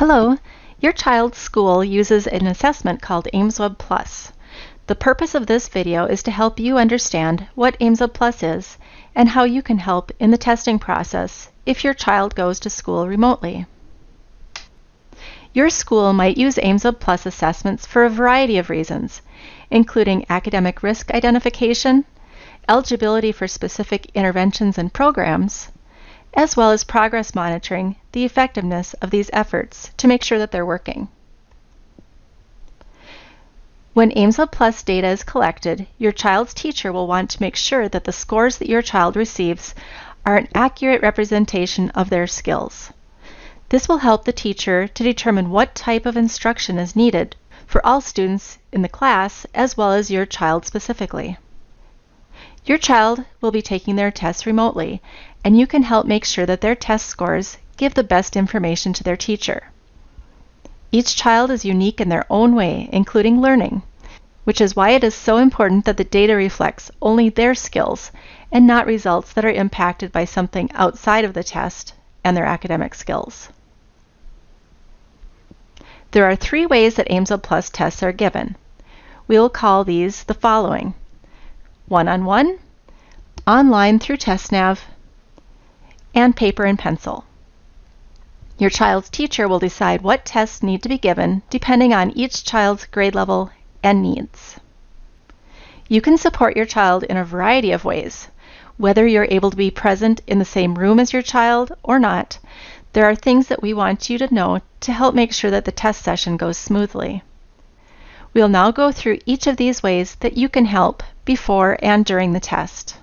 Hello, your child's school uses an assessment called aimswebPlus. The purpose of this video is to help you understand what aimswebPlus is and how you can help in the testing process if your child goes to school remotely. Your school might use aimswebPlus assessments for a variety of reasons, including academic risk identification, eligibility for specific interventions and programs, as well as progress monitoring the effectiveness of these efforts to make sure that they're working. When aimswebPlus data is collected, your child's teacher will want to make sure that the scores that your child receives are an accurate representation of their skills. This will help the teacher to determine what type of instruction is needed for all students in the class, as well as your child specifically. Your child will be taking their tests remotely, and you can help make sure that their test scores give the best information to their teacher. Each child is unique in their own way, including learning, which is why it is so important that the data reflects only their skills and not results that are impacted by something outside of the test and their academic skills. There are 3 ways that aimswebPlus tests are given. We will call these the following: one-on-one, online through TestNav, and paper and pencil. Your child's teacher will decide what tests need to be given depending on each child's grade level and needs. You can support your child in a variety of ways. Whether you're able to be present in the same room as your child or not, there are things that we want you to know to help make sure that the test session goes smoothly. We'll now go through each of these ways that you can help before and during the test.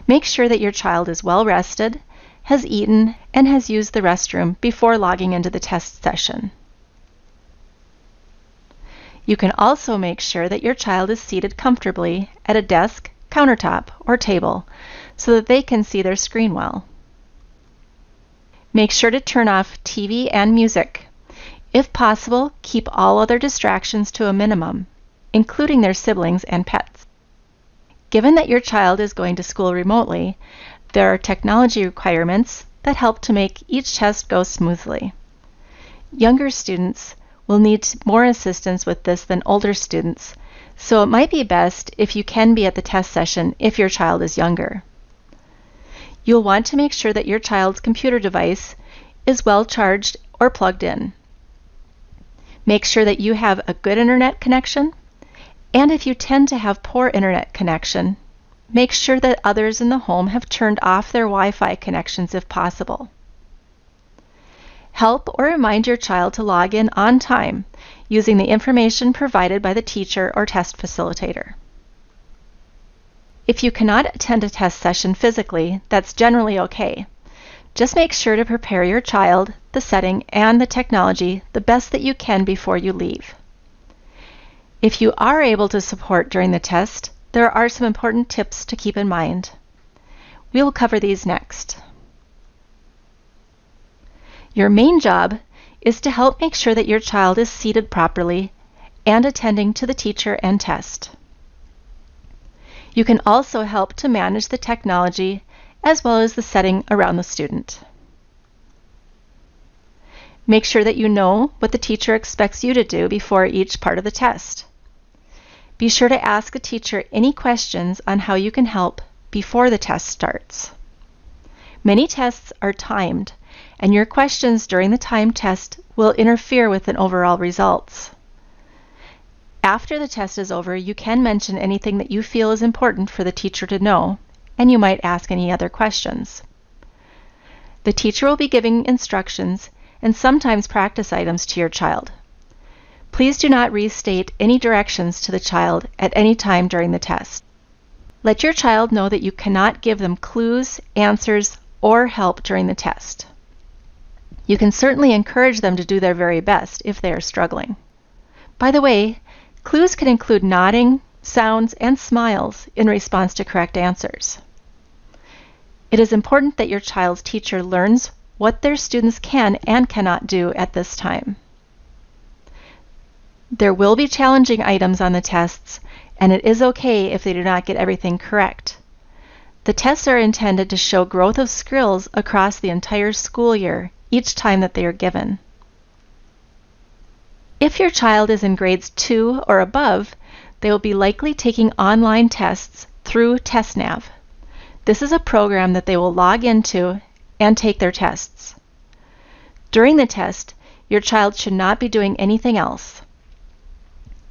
Make sure that your child is well rested, has eaten, and has used the restroom before logging into the test session. You can also make sure that your child is seated comfortably at a desk, countertop, or table so that they can see their screen well. Make sure to turn off TV and music. If possible, keep all other distractions to a minimum, including their siblings and pets. Given that your child is going to school remotely, there are technology requirements that help to make each test go smoothly. Younger students will need more assistance with this than older students, so it might be best if you can be at the test session if your child is younger. You'll want to make sure that your child's computer device is well charged or plugged in. Make sure that you have a good internet connection, and if you tend to have poor internet connection, make sure that others in the home have turned off their Wi-Fi connections if possible. Help or remind your child to log in on time using the information provided by the teacher or test facilitator. If you cannot attend a test session physically, that's generally okay. Just make sure to prepare your child, the setting, and the technology the best that you can before you leave. If you are able to support during the test, there are some important tips to keep in mind. We will cover these next. Your main job is to help make sure that your child is seated properly and attending to the teacher and test. You can also help to manage the technology as well as the setting around the student. Make sure that you know what the teacher expects you to do before each part of the test. Be sure to ask the teacher any questions on how you can help before the test starts. Many tests are timed, and your questions during the timed test will interfere with the overall results. After the test is over, you can mention anything that you feel is important for the teacher to know, and you might ask any other questions. The teacher will be giving instructions and sometimes practice items to your child. Please do not restate any directions to the child at any time during the test. Let your child know that you cannot give them clues, answers, or help during the test. You can certainly encourage them to do their very best if they are struggling. By the way, clues can include nodding, sounds, and smiles in response to correct answers. It is important that your child's teacher learns what their students can and cannot do at this time. There will be challenging items on the tests, and it is okay if they do not get everything correct. The tests are intended to show growth of skills across the entire school year, each time that they are given. If your child is in grades 2 or above, they will be likely taking online tests through TestNav. This is a program that they will log into and take their tests. During the test, your child should not be doing anything else.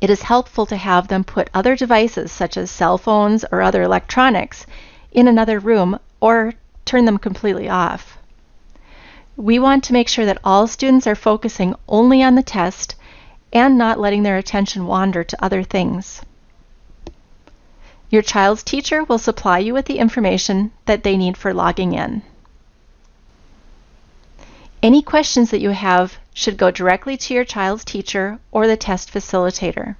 It is helpful to have them put other devices such as cell phones or other electronics in another room or turn them completely off. We want to make sure that all students are focusing only on the test and not letting their attention wander to other things. Your child's teacher will supply you with the information that they need for logging in. Any questions that you have should go directly to your child's teacher or the test facilitator.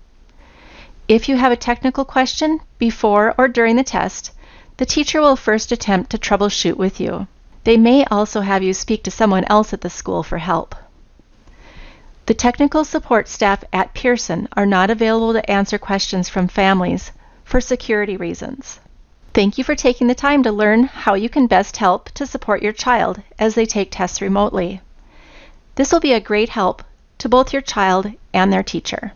If you have a technical question before or during the test, the teacher will first attempt to troubleshoot with you. They may also have you speak to someone else at the school for help. The technical support staff at Pearson are not available to answer questions from families for security reasons. Thank you for taking the time to learn how you can best help to support your child as they take tests remotely. This will be a great help to both your child and their teacher.